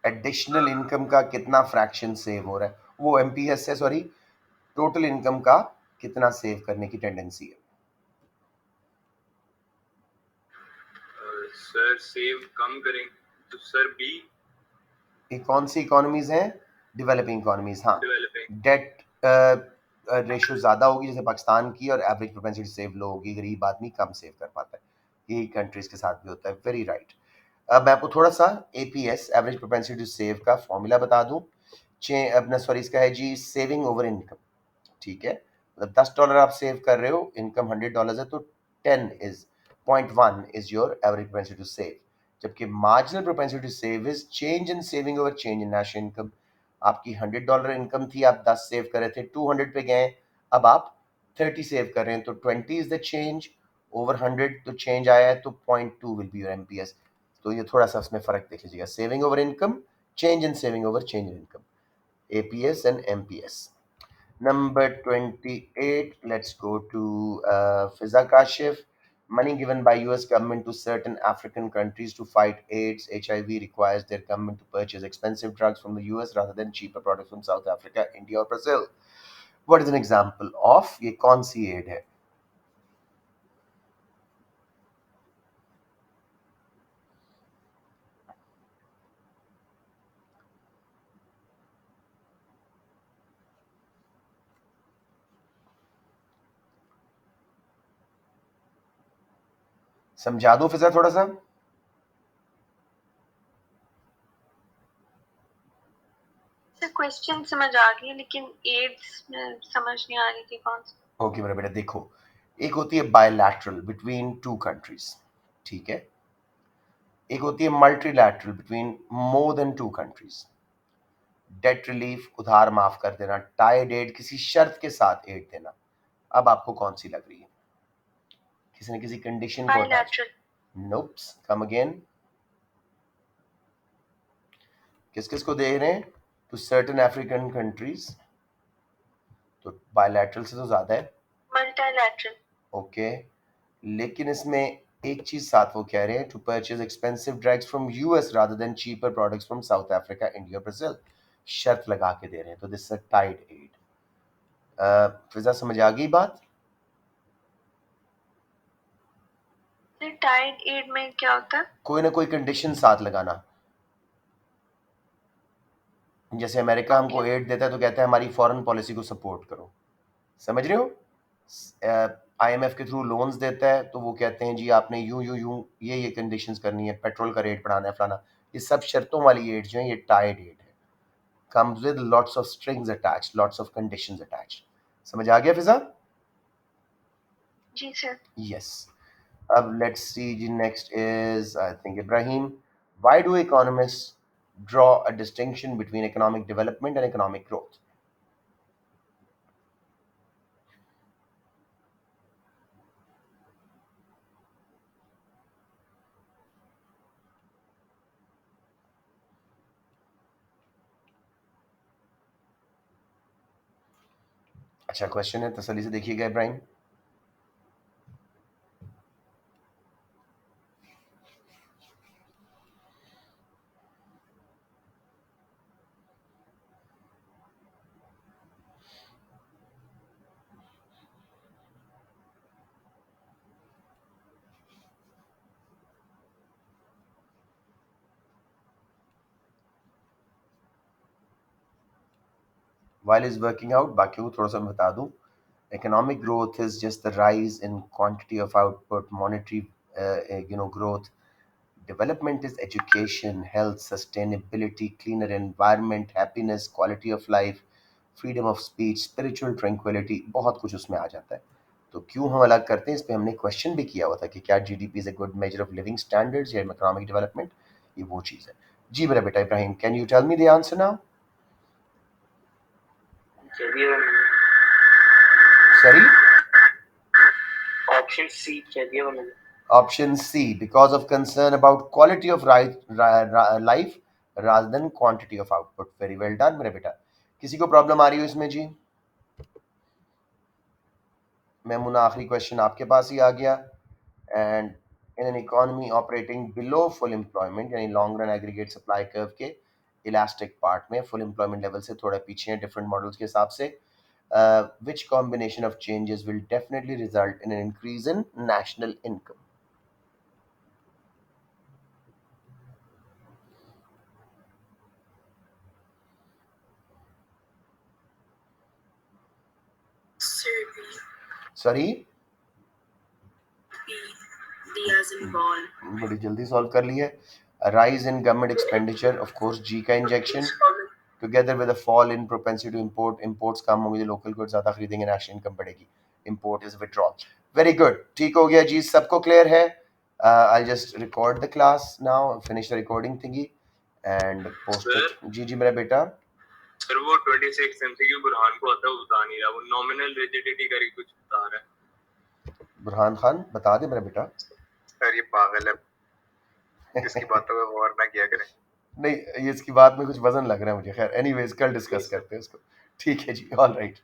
Speaker 1: additional income का कितना फ्रैक्शन सेव हो रहा है, वो एमपीएस है, सॉरी, टोटल इनकम का कितना सेव करने की टेंडेंसी है. सर सेव कम करें तो सर बी. ये कौन सी इकोनॉमीज हैं? Developing economies. हाँ, डेट रेशियो ज्यादा होगी जैसे पाकिस्तान की, और एवरेज प्रोपेंसिटी सेव लो होगी, गरीब आदमी कम सेव कर पाता है. यही कंट्रीज के साथ भी होता है. Very right. अब मैं आपको थोड़ा सा एपीएस, एवरेज प्रोपेंसिटी सेव का फॉर्मूला बता दूं. अपना सॉरी, इसका है जी सेविंग ओवर इनकम. ठीक है, मतलब $10 आप सेव कर रहे हो, इनकम $100 है, तो 0.1 is your average propensity to save. जबकि marginal propensity to save is change in saving over change in national income. आपकी $100 इनकम थी, आप 10 सेव कर रहे थे, 200 पे गए, अब आप 30 सेव कर रहे हैं, तो 20 इज द चेंज ओवर 100. तो चेंज आया है, तो 0.2 विल बी योर एमपीएस. तो ये थोड़ा सा उसमें फर्क देख लीजिएगा. Saving over income, change in saving over change in income, APS and MPS. Number 28, let's go to Fiza Kashif. Money given by US government to certain African countries to fight AIDS, HIV requires their government to purchase expensive drugs from the US rather than cheaper products from South Africa, India or Brazil. What is an example of? ये कौन सी aid है? समझा दो फिजा थोड़ा सा.
Speaker 3: क्वेश्चन समझ आ गई, लेकिन एड्स में समझ नहीं आ रही थी कौन सी.
Speaker 1: ओके मेरा बेटा, देखो, एक होती है बायलैटरल बिटवीन टू कंट्रीज. ठीक है, एक होती है multilateral between more than two countries. Debt relief, उधार माफ कर देना. टाइड एड, किसी शर्त के साथ एड देना. अब आपको कौन सी लग रही है? किसी न किसी कंडीशन को attach?
Speaker 3: Bilateral.
Speaker 1: Nopes, come again. किस किस को दे रहे हैं? To certain African countries. तो बायलैटरल से तो ज्यादा है.
Speaker 3: Multilateral.
Speaker 1: ओके, लेकिन इसमें एक चीज साथ वो कह रहे हैं, to purchase expensive drugs from US rather than cheaper products from South Africa, India, Brazil. शर्त लगा के दे रहे हैं, तो this is tied aid. Fiza समझ आ गई बात?
Speaker 3: फिर टाइड एड में क्या होता है?
Speaker 1: कोई ना कोई कंडीशन साथ लगाना. जैसे अमेरिका हमको
Speaker 3: Okay.
Speaker 1: एड देता है तो कहता है हमारी फॉरेन पॉलिसी को सपोर्ट करो. समझ रहे हो? आईएमएफ के थ्रू लोन्स देता है तो वो कहते हैं जी आपने यूं यूं यूं ये कंडीशंस करनी है, पेट्रोल का रेट बढ़ाना है, फलाना. ये सब शर्तों वाली एड जो है ये टाइड एड है. Comes with lots of strings attached, lots of conditions attached. समझ आ गया फिजा?
Speaker 3: जी सर.
Speaker 1: यस. अब लेट्स सी जी, next is I think Ibrahim. Why do economists draw a distinction between economic development and economic growth? अच्छा क्वेश्चन है, तसल्ली से देखिएगा Ibrahim. While is working out, बाकियों को थोड़ा सा मैं बता दूं. Economic growth is just the rise in quantity of output, monetary, growth. Development is education, health, sustainability, cleaner environment, happiness, quality of life, freedom of speech, spiritual tranquility. बहुत कुछ उसमें आ जाता है. तो क्यों हम अलग करते हैं, इस पे हमने क्वेश्चन भी किया हुआ था कि क्या GDP is a good measure of living standards या इकोनॉमिक डेवलपमेंट. ये वो चीज़ है. जी मेरा बेटा Ibrahim, can you tell me the answer now? Sorry,
Speaker 2: option C कह दिया मैंने.
Speaker 1: option C, because of concern about quality of life rather than quantity of output. Very well done मेरे बेटा. किसी को प्रॉब्लम आ रही हो इसमें जी? मैं मुना आखिरी क्वेश्चन आपके पास ही आ गया. And in an economy operating below full employment, यानी long run aggregate supply curve के इलास्टिक पार्ट में, फुल एम्प्लॉयमेंट लेवल से थोड़ा पीछे हैं डिफरेंट मॉडल्स के हिसाब से, which combination of changes will definitely result in an increase in national income? Sorry, बड़ी जल्दी सॉल्व कर ली है. Rise in government expenditure, of course G का injection, together with a fall in propensity to import. Imports कम होंगे, लोकल गुड्स ज्यादा खरीदेंगे, नेशनल इनकम बढ़ेगी. Import is withdrawal. Very good, ठीक हो गया जी, सबको क्लियर है? I just record the class now, finish the recording thingy and post it. जी जी मेरा बेटा.
Speaker 4: सर वो 26 एमसीक्यू बुरहान को आता है, वो बता नहीं रहा, वो नॉमिनल रिजिडिटी करके कुछ बता रहा है.
Speaker 1: बुरहान खान बता दे मेरा बेटा.
Speaker 4: सर ये पागल है, इसकी बातों पे गौर ना किया करें.
Speaker 1: नहीं, ये इसकी बात में कुछ वजन लग रहा है मुझे. खैर एनीवेज, कल डिस्कस करते हैं इसको. ठीक है जी, ऑल राइट.